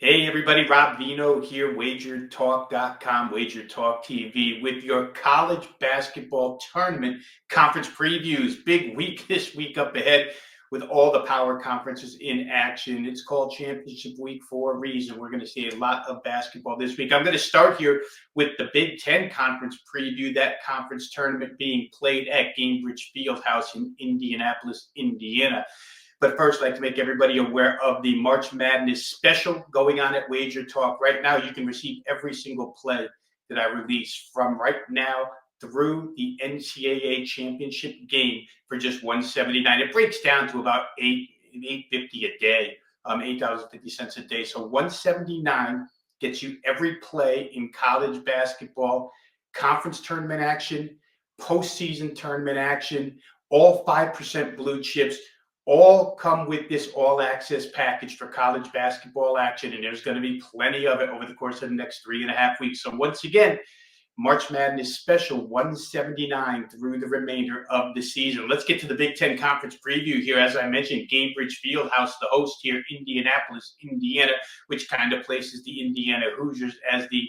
Hey everybody, Rob Veno here, wagertalk.com, Wager Talk TV with your college basketball tournament conference previews. Big week this week up ahead with all the power conferences in action. It's called Championship Week for a reason. We're going to see a lot of basketball this week. I'm going to start here with the Big Ten conference preview, that conference tournament being played at Gainbridge Fieldhouse in Indianapolis, Indiana. But first, I'd like to make everybody aware of the March Madness special going on at Wager Talk. Right now, you can receive every single play that I release from right now through the NCAA championship game for just $179. It breaks down to about $8.50 a day, $8.50 a day. So $179 gets you every play in college basketball, conference tournament action, postseason tournament action, all 5% blue chips. All come with this all-access package for college basketball action, and there's going to be plenty of it over the course of the next 3.5 weeks. So once again, March Madness special, $179 through the remainder of the season. Let's get to the Big Ten Conference preview here. As I mentioned, Gainbridge Fieldhouse, the host here, Indianapolis, Indiana, which kind of places the Indiana Hoosiers as the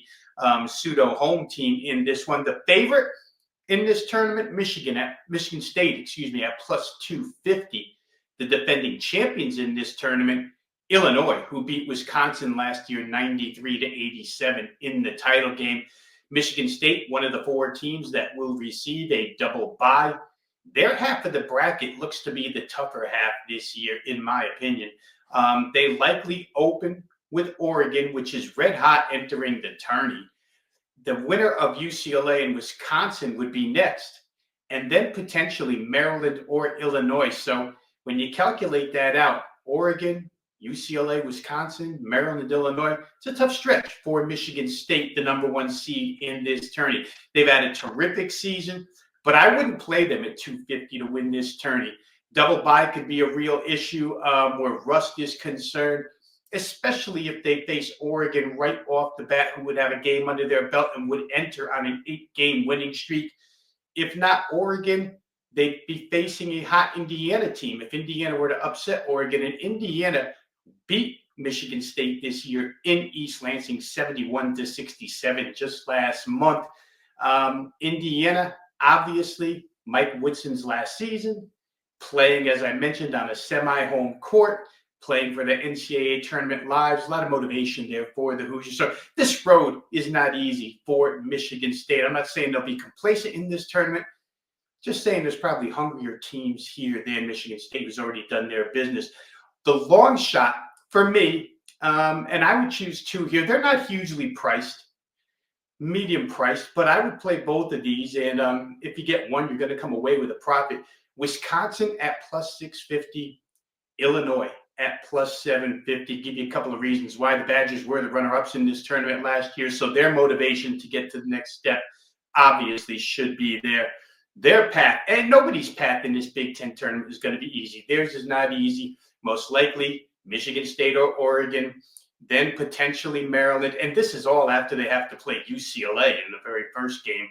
pseudo home team in this one. The favorite in this tournament, Michigan State, at plus 250. The defending champions in this tournament, Illinois, who beat Wisconsin last year 93-87 in the title game. Michigan State, one of the 4 teams that will receive a double bye. Their half of the bracket looks to be the tougher half this year, in my opinion. They likely open with Oregon, which is red hot entering the tourney. The winner of UCLA and Wisconsin would be next, and then potentially Maryland or Illinois. So when you calculate that out, Oregon, UCLA, Wisconsin, Maryland, Illinois, it's a tough stretch for Michigan State, the number 1 seed in this tourney. They've had a terrific season, but I wouldn't play them at 250 to win this tourney. Double bye could be a real issue where rust is concerned, especially if they face Oregon right off the bat, who would have a game under their belt and would enter on an 8-game winning streak. If not Oregon, they'd be facing a hot Indiana team. If Indiana were to upset Oregon, and Indiana beat Michigan State this year in East Lansing 71-67 just last month. Indiana, obviously, Mike Woodson's last season, playing, as I mentioned, on a semi-home court, playing for the NCAA tournament lives. A lot of motivation there for the Hoosiers. So this road is not easy for Michigan State. I'm not saying they'll be complacent in this tournament. Just saying there's probably hungrier teams here than Michigan State, who's already done their business. The long shot for me, and I would choose 2 here. They're not hugely priced, medium priced, but I would play both of these. And if you get one, you're going to come away with a profit. Wisconsin at plus 650, Illinois at plus 750. Give you a couple of reasons why. The Badgers were the runner-ups in this tournament last year, so their motivation to get to the next step obviously should be there. Their path, and nobody's path in this Big Ten tournament is going to be easy. Theirs is not easy. Most likely Michigan State or Oregon, then potentially Maryland. And this is all after they have to play UCLA in the very first game.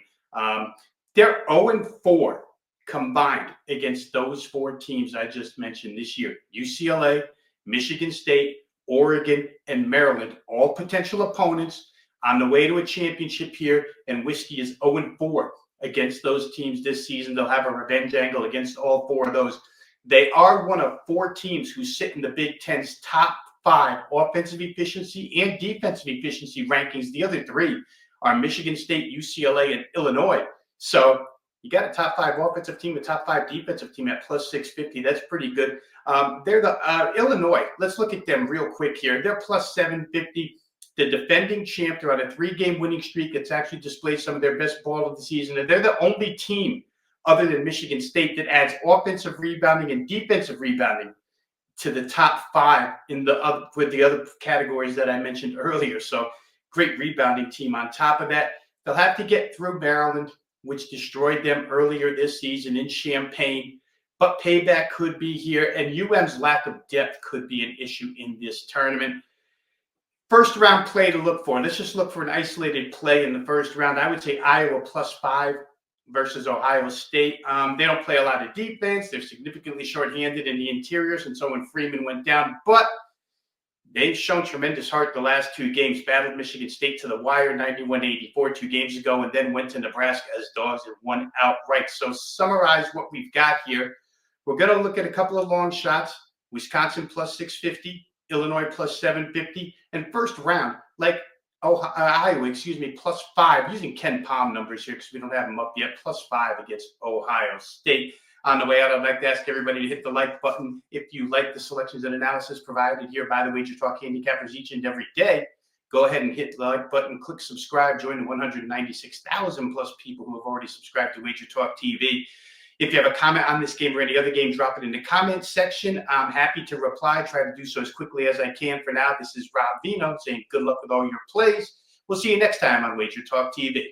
They're 0-4 combined against those 4 teams I just mentioned this year. UCLA, Michigan State, Oregon, and Maryland, all potential opponents on the way to a championship here. And Whiskey is 0-4. Against those teams this season. They'll have a revenge angle against all 4 of those. They are one of 4 teams who sit in the Big Ten's top 5 offensive efficiency and defensive efficiency rankings. The other 3 are Michigan State, UCLA, and Illinois. So you got a top 5 offensive team, a top 5 defensive team at plus 650. That's pretty good. They're the Illinois. Let's look at them real quick here. They're plus 750. The defending champ, they're on a 3-game winning streak that's actually displayed some of their best ball of the season. And they're the only team other than Michigan State that adds offensive rebounding and defensive rebounding to the top 5 with the other categories that I mentioned earlier. So great rebounding team on top of that. They'll have to get through Maryland, which destroyed them earlier this season in Champaign. But payback could be here, and UM's lack of depth could be an issue in this tournament. First round play to look for. Let's just look for an isolated play in the first round. I would say Iowa plus 5 versus Ohio State. They don't play a lot of defense. They're significantly shorthanded in the interiors, and so when Freeman went down, but They've shown tremendous heart the last two games, battled Michigan State to the wire 91-84 2 games ago, and then went to Nebraska as dogs and won outright. So summarize what we've got here. We're going to look at a couple of long shots. Wisconsin plus 650, Illinois plus 750, and first round, like Iowa, plus 5, using Ken Palm numbers here because we don't have them up yet, plus 5 against Ohio State. On the way out, I'd like to ask everybody to hit the like button if you like the selections and analysis provided here by the Wager Talk handicappers each and every day. Go ahead and hit the like button, click subscribe, join the 196,000 plus people who have already subscribed to Wager Talk TV. If you have a comment on this game or any other game, drop it in the comment section. I'm happy to reply. Try to do so as quickly as I can. For now, this is Rob Veno saying good luck with all your plays. We'll see you next time on Wager Talk TV.